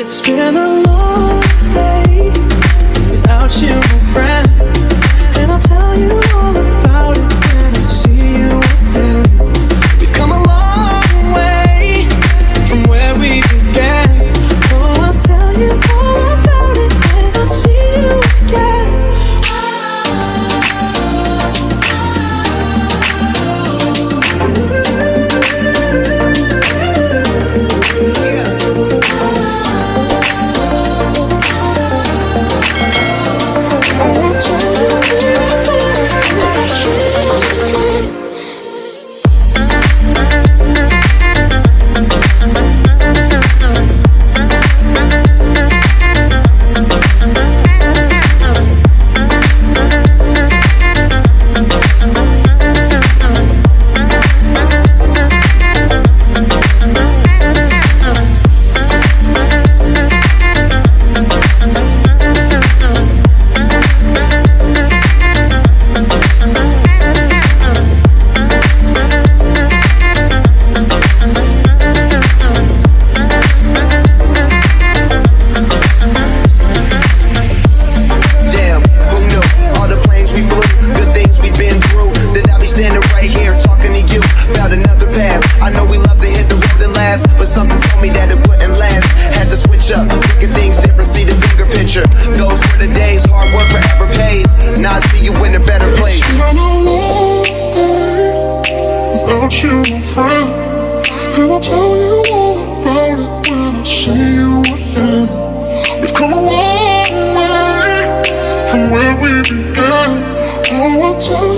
It's been a long day without you, my friend, and I'll tell you all about it when I see you again. We've come a long way from where we began. Oh, I'll tell you all about it when I see you again. Something told me that it wouldn't last. Had to switch up, look at things different, see the bigger picture. Those were the days, hard work forever pays. Now I see you in a better place. It's been a long day without you, my friend, and I'll tell you all about it when I see you again. We've come a long way from where we began. Oh, I'll tell you